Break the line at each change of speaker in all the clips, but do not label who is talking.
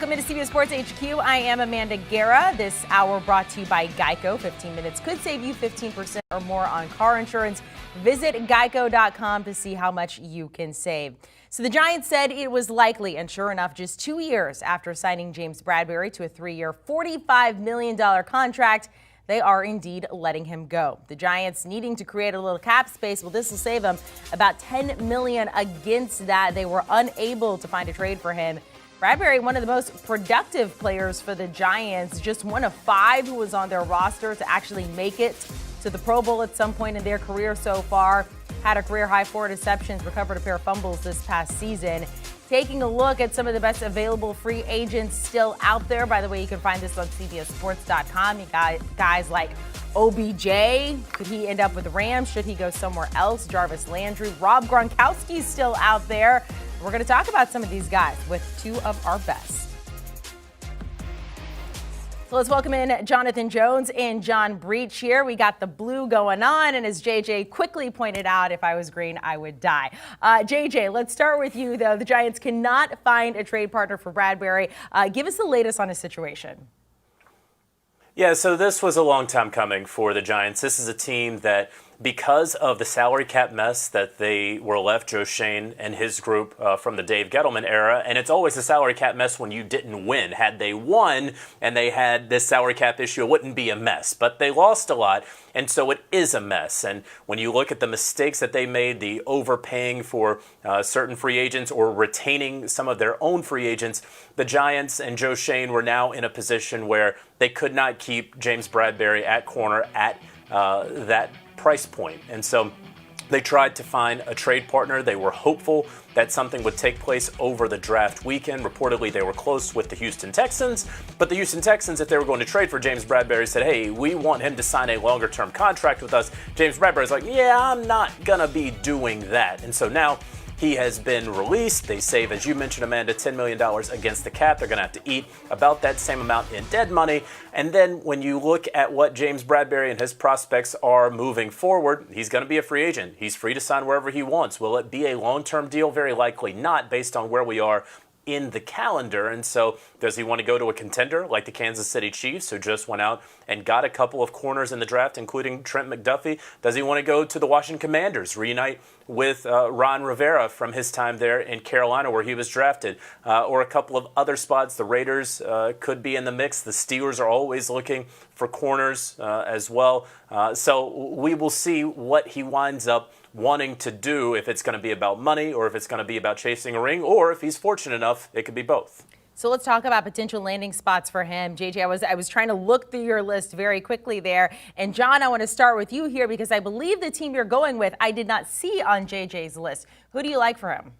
Welcome to CBS Sports HQ. I am Amanda Guerra. This hour brought to you by GEICO. 15 minutes could save you 15% or more on car insurance. Visit geico.com to see how much you can save. So the Giants said it was likely, and sure enough, just 2 years after signing James Bradberry to a 3-year, $45 million contract, they are indeed letting him go. The Giants needing to create a little cap space. Well, this will save them about $10 million. Against that, they were unable to find a trade for him. Bradberry, one of the most productive players for the Giants, just one of 5 who was on their roster to actually make it to the Pro Bowl at some point in their career so far. Had a career-high 4 interceptions, recovered a pair of fumbles this past season. Taking a look at some of the best available free agents still out there. By the way, you can find this on CBSSports.com. You got guys like OBJ. Could he end up with the Rams? Should he go somewhere else? Jarvis Landry. Rob Gronkowski still out there. We're going to talk about some of these guys with 2 of our best. So let's welcome in Jonathan Jones and John Breech here. We got the blue going on, and as JJ quickly pointed out, if I was green, I would die. JJ, let's start with you, though. The Giants cannot find a trade partner for Bradberry. Give us the latest on his situation.
Yeah, so this was a long time coming for the Giants. This is a team that, because of the salary cap mess that they were left, Joe Schoen and his group from the Dave Gettleman era, and it's always a salary cap mess when you didn't win. Had they won and they had this salary cap issue, it wouldn't be a mess. But they lost a lot, and so it is a mess. And when you look at the mistakes that they made, the overpaying for certain free agents or retaining some of their own free agents, the Giants and Joe Schoen were now in a position where they could not keep James Bradberry at corner at that price point. And so they tried to find a trade partner. They were hopeful that something would take place over the draft weekend. Reportedly, they were close with the Houston Texans, but the Houston Texans, if they were going to trade for James Bradberry, said, hey, we want him to sign a longer-term contract with us. James Bradberry's like, yeah, I'm not going to be doing that. And so now he has been released. They save, as you mentioned, Amanda, $10 million against the cap. They're going to have to eat about that same amount in dead money. And then when you look at what James Bradberry and his prospects are moving forward, he's going to be a free agent. He's free to sign wherever he wants. Will it be a long-term deal? Very likely not, based on where we are in the calendar. And so does he want to go to a contender like the Kansas City Chiefs, who just went out and got a couple of corners in the draft, including Trent McDuffie? Does he want to go to the Washington Commanders, reunite with Ron Rivera from his time there in Carolina where he was drafted, or a couple of other spots? The Raiders could be in the mix. The Steelers are always looking for corners as well. So we will see what he winds up wanting to do, if it's going to be about money or if it's going to be about chasing a ring, or if he's fortunate enough, it could be both.
So let's talk about potential landing spots for him. JJ, I was trying to look through your list very quickly there. And John, I want to start with you here because I believe the team you're going with, I did not see on JJ's list. Who do you like for him?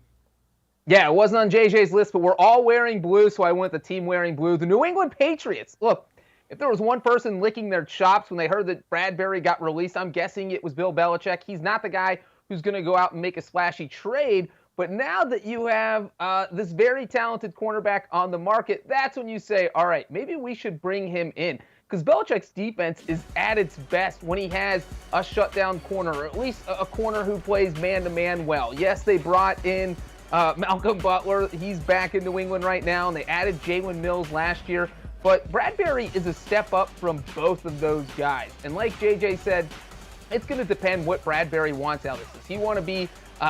Yeah, it wasn't on JJ's list, but we're all wearing blue, so I went the team wearing blue. The New England Patriots. Look, if there was one person licking their chops when they heard that Bradberry got released, I'm guessing it was Bill Belichick. He's not the guy who's going to go out and make a splashy trade. But now that you have this very talented cornerback on the market, that's when you say, all right, maybe we should bring him in. Because Belichick's defense is at its best when he has a shutdown corner, or at least a corner who plays man-to-man well. Yes, they brought in Malcolm Butler. He's back in New England right now, and they added Jalen Mills last year. But Bradberry is a step up from both of those guys. And like JJ said, it's going to depend what Bradberry wants out of this. Does he want to be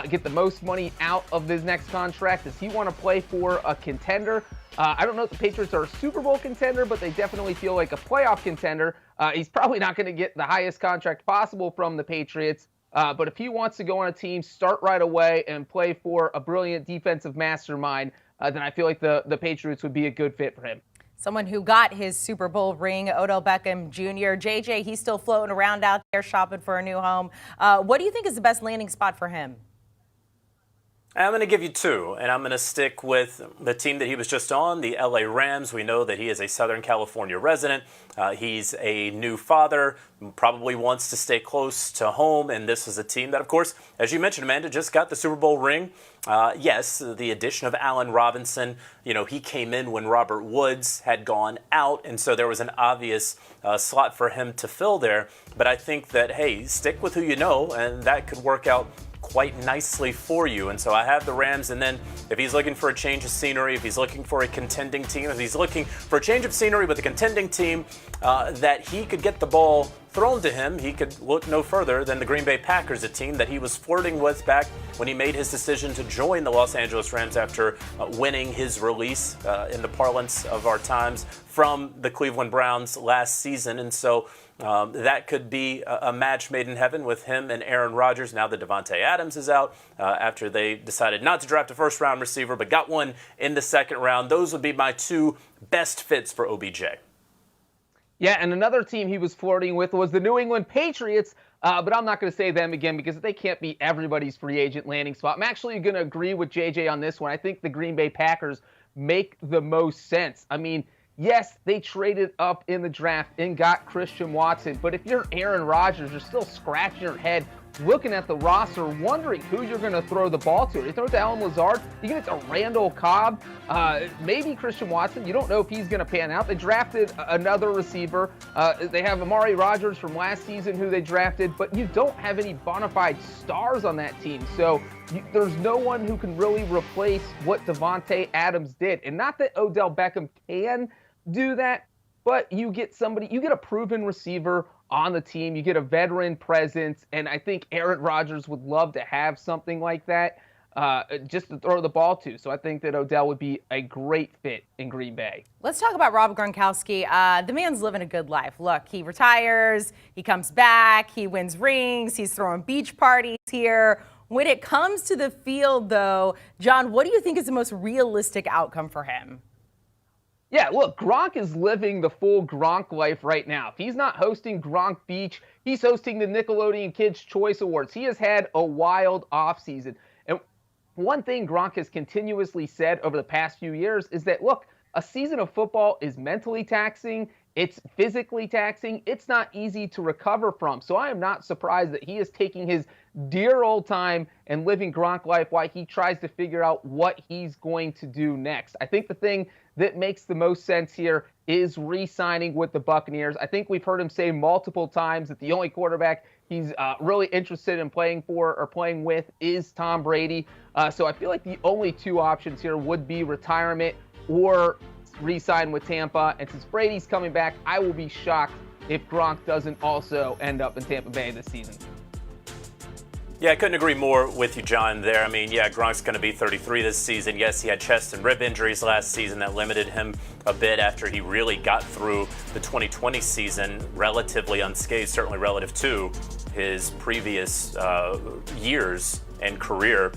get the most money out of his next contract? Does he want to play for a contender? I don't know if the Patriots are a Super Bowl contender, but they definitely feel like a playoff contender. He's probably not going to get the highest contract possible from the Patriots. But if he wants to go on a team, start right away, and play for a brilliant defensive mastermind, then I feel like the Patriots would be a good fit for him.
Someone who got his Super Bowl ring, Odell Beckham Jr. JJ, he's still floating around out there shopping for a new home. What do you think is the best landing spot for him?
I'm going to give you 2, and I'm going to stick with the team that he was just on, the LA Rams. We know that he is a Southern California resident. He's a new father, probably wants to stay close to home, and this is a team that, of course, as you mentioned, Amanda, just got the Super Bowl ring. Yes, the addition of Allen Robinson, he came in when Robert Woods had gone out, and so there was an obvious slot for him to fill there. But I think that, hey, stick with who you know, and that could work out quite nicely for you. And so I have the Rams. And then if he's looking for a change of scenery, if he's looking for a contending team, if he's looking for a change of scenery with a contending team that he could get the ball thrown to him, he could look no further than the Green Bay Packers, a team that he was flirting with back when he made his decision to join the Los Angeles Rams after winning his release in the parlance of our times from the Cleveland Browns last season. And so that could be a match made in heaven with him and Aaron Rodgers now that Davante Adams is out after they decided not to draft a first-round receiver but got one in the second round. Those would be my two best fits for OBJ.
Yeah, and another team he was flirting with was the New England Patriots, but I'm not going to say them again because they can't be everybody's free agent landing spot. I'm actually going to agree with JJ on this one. I think the Green Bay Packers make the most sense. I mean, yes, they traded up in the draft and got Christian Watson, but if you're Aaron Rodgers, you're still scratching your head looking at the roster, wondering who you're going to throw the ball to. You throw it to Alan Lazard, you give it to Randall Cobb, maybe Christian Watson. You don't know if he's going to pan out. They drafted another receiver. They have Amari Rodgers from last season who they drafted, but you don't have any bona fide stars on that team. So there's no one who can really replace what Davante Adams did. And not that Odell Beckham can do that, but you get a proven receiver on the team. You get a veteran presence, and I think Aaron Rodgers would love to have something like that just to throw the ball to. So I think that Odell would be a great fit in Green Bay.
Let's talk about Rob Gronkowski. The man's living a good life. Look, he retires, he comes back, he wins rings, he's throwing beach parties here. When it comes to the field, though, John, what do you think is the most realistic outcome for him?
Yeah, look, Gronk is living the full Gronk life right now. If he's not hosting Gronk Beach, he's hosting the Nickelodeon Kids' Choice Awards. He has had a wild offseason. And one thing Gronk has continuously said over the past few years is that, look, a season of football is mentally taxing. It's physically taxing. It's not easy to recover from. So I am not surprised that he is taking his dear old time and living Gronk life while he tries to figure out what he's going to do next. I think the thing that makes the most sense here is re-signing with the Buccaneers. I think we've heard him say multiple times that the only quarterback he's really interested in playing for or playing with is Tom Brady. So I feel like the only two options here would be retirement or re-sign with Tampa. And since Brady's coming back, I will be shocked if Gronk doesn't also end up in Tampa Bay this season.
Yeah, I couldn't agree more with you, John, there. I mean, yeah, Gronk's going to be 33 this season. Yes, he had chest and rib injuries last season that limited him a bit after he really got through the 2020 season relatively unscathed, certainly relative to his previous years and career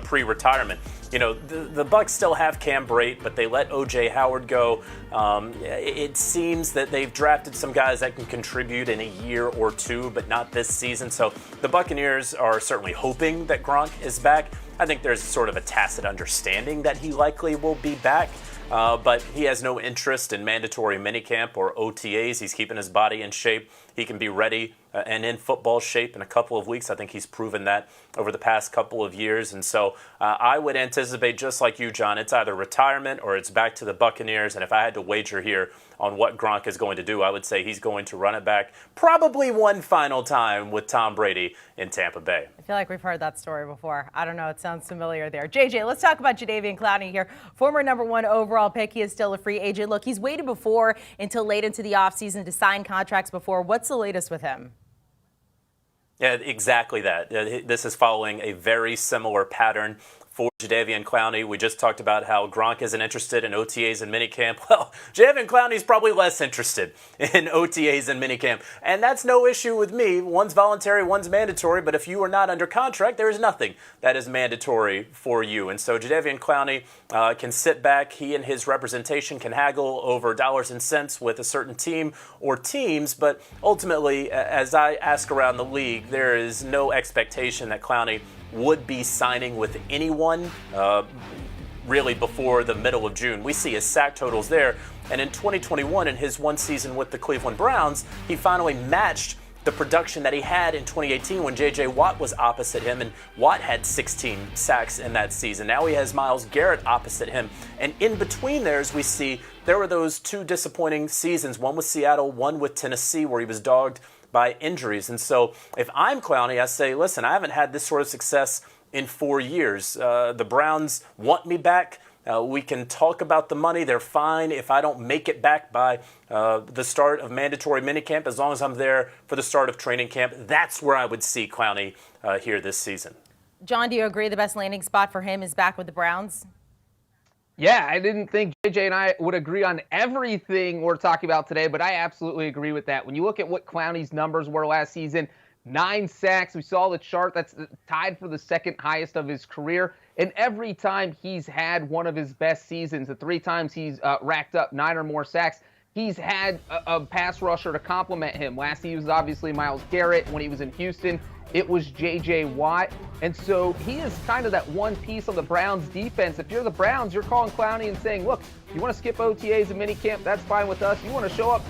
pre-retirement. You know, the Bucs still have Cam Brate, but they let O.J. Howard go. It seems that they've drafted some guys that can contribute in a year or two, but not this season. So the Buccaneers are certainly hoping that Gronk is back. I think there's sort of a tacit understanding that he likely will be back. But he has no interest in mandatory minicamp or OTAs. He's keeping his body in shape. He can be ready and in football shape in a couple of weeks. I think he's proven that over the past couple of years. And so I would anticipate, just like you, John, it's either retirement or it's back to the Buccaneers. And if I had to wager here on what Gronk is going to do, I would say he's going to run it back probably one final time with Tom Brady in Tampa Bay.
I feel like we've heard that story before. I don't know. It sounds familiar there. JJ, let's talk about Jadeveon Clowney here. Former #1 overall pick. He is still a free agent. Look, he's waited before until late into the offseason to sign contracts before. What's the latest with him?
Yeah, exactly that. This is following a very similar pattern for Jadeveon Clowney. We just talked about how Gronk isn't interested in OTAs and minicamp. Well, Jadeveon Clowney's probably less interested in OTAs and minicamp. And that's no issue with me. One's voluntary, one's mandatory. But if you are not under contract, there is nothing that is mandatory for you. And so Jadeveon Clowney can sit back. He and his representation can haggle over dollars and cents with a certain team or teams. But ultimately, as I ask around the league, there is no expectation that Clowney would be signing with anyone really before the middle of June. We see his sack totals there. And in 2021, in his one season with the Cleveland Browns, he finally matched the production that he had in 2018 when J.J. Watt was opposite him, and Watt had 16 sacks in that season. Now he has Myles Garrett opposite him. And in between theirs, we see there were those two disappointing seasons, one with Seattle, one with Tennessee, where he was dogged by injuries. And so if I'm Clowney, I say, listen, I haven't had this sort of success in 4 years. The Browns want me back. We can talk about the money. They're fine if I don't make it back by the start of mandatory minicamp, as long as I'm there for the start of training camp. That's where I would see Clowney here this season.
John, do you agree the best landing spot for him is back with the Browns?
Yeah, I didn't think JJ and I would agree on everything we're talking about today, but I absolutely agree with that. When you look at what Clowney's numbers were last season, 9 sacks. We saw the chart that's tied for the second highest of his career. And every time he's had one of his best seasons, the 3 times he's racked up 9 or more sacks, he's had a pass rusher to complement him. Last season was obviously Myles Garrett. When he was in Houston, it was J.J. Watt. And so he is kind of that one piece of the Browns defense. If you're the Browns, you're calling Clowney and saying, look, you want to skip OTAs and minicamp, that's fine with us. You want to show up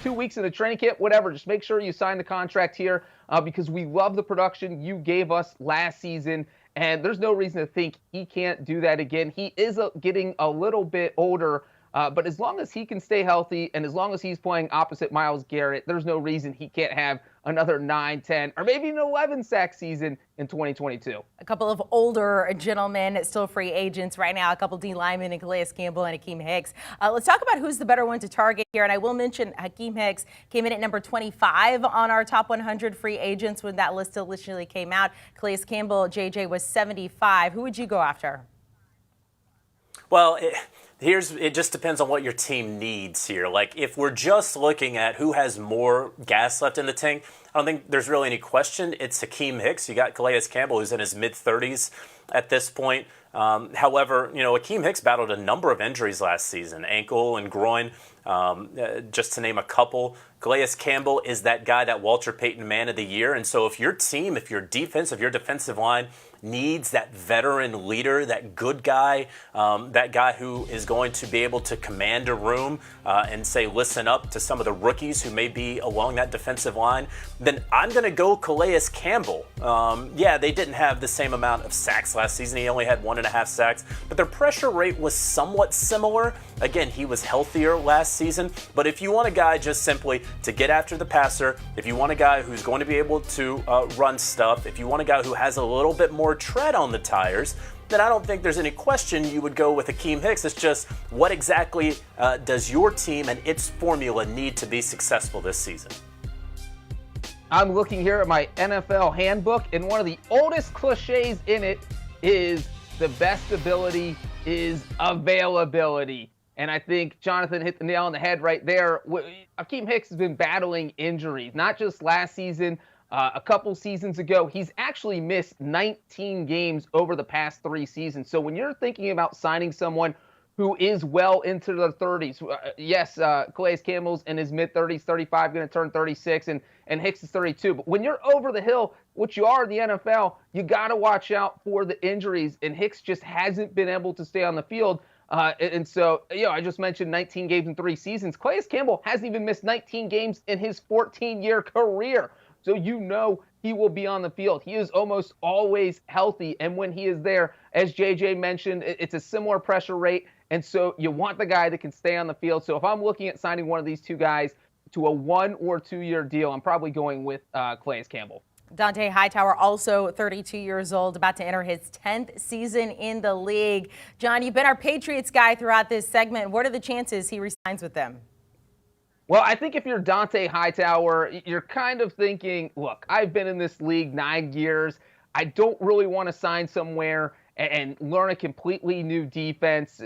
2 weeks in the training camp, whatever. Just make sure you sign the contract here because we love the production you gave us last season. And there's no reason to think he can't do that again. He is getting a little bit older, but as long as he can stay healthy and as long as he's playing opposite Myles Garrett, there's no reason he can't have another 9, 10, or maybe an 11 sack season in 2022.
A couple of older gentlemen, still free agents right now, a couple D linemen, and Calais Campbell and Hakeem Hicks. Let's talk about who's the better one to target here. And I will mention Hakeem Hicks came in at number 25 on our top 100 free agents when that list initially came out. Calais Campbell, JJ, was 75. Who would you go after?
Well, it just depends on what your team needs here. Like, if we're just looking at who has more gas left in the tank, I don't think there's really any question. It's Hakeem Hicks. You got Calais Campbell, who's in his mid-30s at this point. However, Hakeem Hicks battled a number of injuries last season, ankle and groin, just to name a couple. Calais Campbell is that guy, that Walter Payton Man of the Year. And so if your team, if your defense, if your defensive line needs that veteran leader, that good guy, that guy who is going to be able to command a room and say, listen up to some of the rookies who may be along that defensive line, then I'm going to go Calais Campbell. Yeah, they didn't have the same amount of sacks last season. He only had 1.5 sacks, but their pressure rate was somewhat similar. Again, he was healthier last season, but if you want a guy just simply to get after the passer, if you want a guy who's going to be able to run stuff, if you want a guy who has a little bit more tread on the tires, then I don't think there's any question you would go with Hakeem Hicks. It's just what exactly does your team and its formula need to be successful this season?
I'm looking here at my NFL handbook, and one of the oldest cliches in it is the best ability is availability. And I think Jonathan hit the nail on the head right there. Hakeem Hicks has been battling injuries, not just last season, a couple seasons ago. He's actually missed 19 games over the past 3 seasons. So when you're thinking about signing someone who is well into their 30s, yes, Calais Campbell's in his mid-30s, 35, going to turn 36, and Hicks is 32. But when you're over the hill, which you are in the NFL, you got to watch out for the injuries. And Hicks just hasn't been able to stay on the field. And so, I just mentioned 19 games in 3 seasons. Calais Campbell hasn't even missed 19 games in his 14-year career. So he will be on the field. He is almost always healthy. And when he is there, as JJ mentioned, it's a similar pressure rate. And so you want the guy that can stay on the field. So if I'm looking at signing one of these 2 guys to a 1 or 2 year deal, I'm probably going with Calais Campbell.
Dont'a Hightower, also 32 years old, about to enter his 10th season in the league. John, you've been our Patriots guy throughout this segment. What are the chances he resigns with them?
Well, I think if you're Dont'a Hightower, you're kind of thinking, look, I've been in this league 9 years. I don't really want to sign somewhere and learn a completely new defense.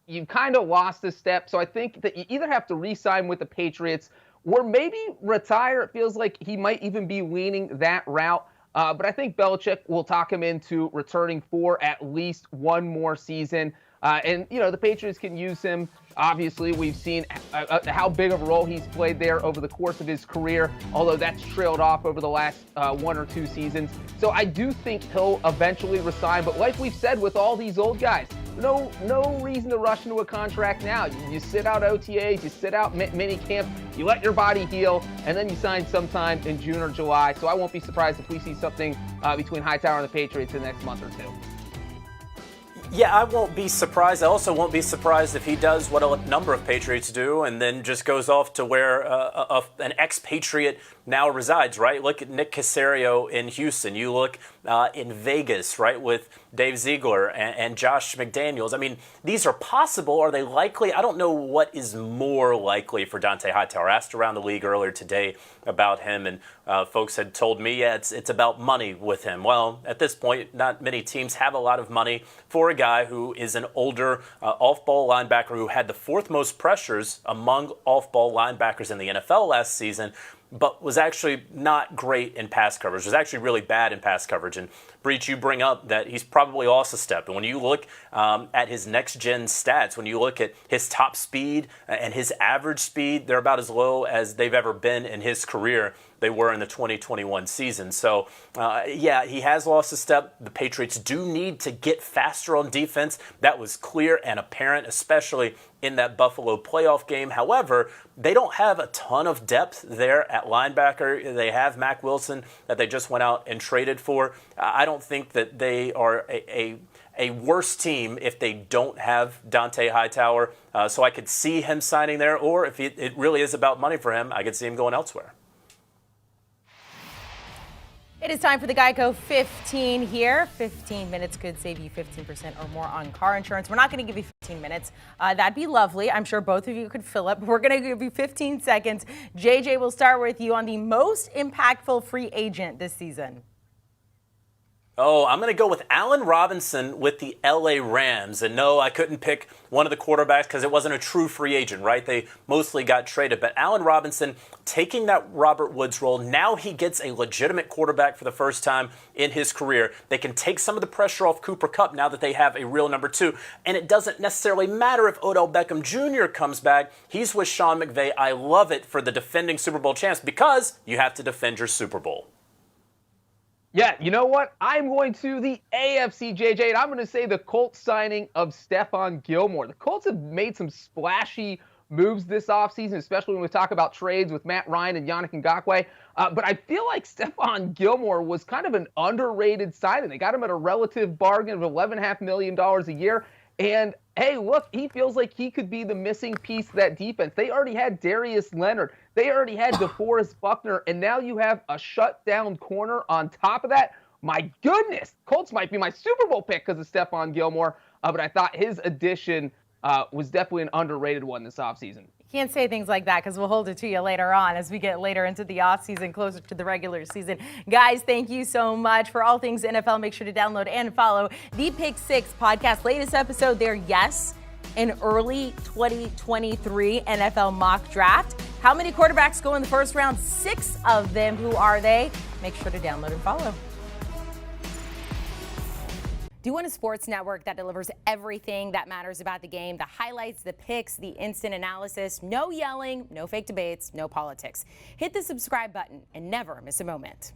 You've kind of lost a step. So I think that you either have to re-sign with the Patriots or maybe retire. It feels like he might even be leaning that route. But I think Belichick will talk him into returning for at least 1 more season. And the Patriots can use him. Obviously, we've seen how big of a role he's played there over the course of his career, although that's trailed off over the last 1 or 2 seasons. So I do think he'll eventually resign. But like we've said with all these old guys, no reason to rush into a contract now. You sit out OTAs, you sit out mini camp, you let your body heal, and then you sign sometime in June or July. So I won't be surprised if we see something between Hightower and the Patriots in the next month or 2.
Yeah, I won't be surprised. I also won't be surprised if he does what a number of Patriots do and then just goes off to where an ex-Patriot now resides, right? Look at Nick Caserio in Houston. You look in Vegas, right, with Dave Ziegler and Josh McDaniels. I mean, these are possible. Are they likely? I don't know what is more likely for Dont'a Hightower. I asked around the league earlier today about him, and folks had told me, yeah, it's about money with him. Well, at this point, not many teams have a lot of money for a guy who is an older off-ball linebacker who had the fourth most pressures among off-ball linebackers in the NFL last season, but was actually not great in pass coverage, was actually really bad in pass coverage. And Breech, you bring up that he's probably lost a step. And when you look at his next-gen stats, when you look at his top speed and his average speed, they're about as low as they've ever been in his career. They were in the 2021 season. So, yeah, he has lost a step. The Patriots do need to get faster on defense. That was clear and apparent, especially in that Buffalo playoff game. However, they don't have a ton of depth there at linebacker. They have Mack Wilson that they just went out and traded for. I don't think that they are a worse team if they don't have Dont'a Hightower. So I could see him signing there, or if it really is about money for him, I could see him going elsewhere.
It is time for the GEICO 15 here. 15 minutes could save you 15% or more on car insurance. We're not going to give you 15 minutes. That'd be lovely. I'm sure both of you could fill up. We're going to give you 15 seconds. JJ, we'll start with you on the most impactful free agent this season.
Oh, I'm going to go with Allen Robinson with the LA Rams. And no, I couldn't pick one of the quarterbacks because it wasn't a true free agent, right? They mostly got traded. But Allen Robinson taking that Robert Woods role, now he gets a legitimate quarterback for the first time in his career. They can take some of the pressure off Cooper Kupp now that they have a real number two. And it doesn't necessarily matter if Odell Beckham Jr. comes back. He's with Sean McVay. I love it for the defending Super Bowl champs because you have to defend your Super Bowl.
Yeah, you know what? I'm going to the AFC, JJ, and I'm going to say the Colts signing of Stephon Gilmore. The Colts have made some splashy moves this offseason, especially when we talk about trades with Matt Ryan and Yannick Ngakoue. But I feel like Stephon Gilmore was kind of an underrated signing. They got him at a relative bargain of $11.5 million a year. And, hey, look, he feels like he could be the missing piece of that defense. They already had Darius Leonard. They already had DeForest Buckner. And now you have a shutdown corner on top of that. My goodness, Colts might be my Super Bowl pick because of Stephon Gilmore. But I thought his addition was definitely an underrated one this offseason.
Can't say things like that because we'll hold it to you later on as we get later into the offseason, closer to the regular season. Guys, thank you so much for all things NFL. Make sure to download and follow the Pick Six podcast. Latest episode there, yes, an early 2023 NFL mock draft. How many quarterbacks go in the first round? 6 of them. Who are they? Make sure to download and follow. Do you want a sports network that delivers everything that matters about the game? The highlights, the picks, the instant analysis, no yelling, no fake debates, no politics. Hit the subscribe button and never miss a moment.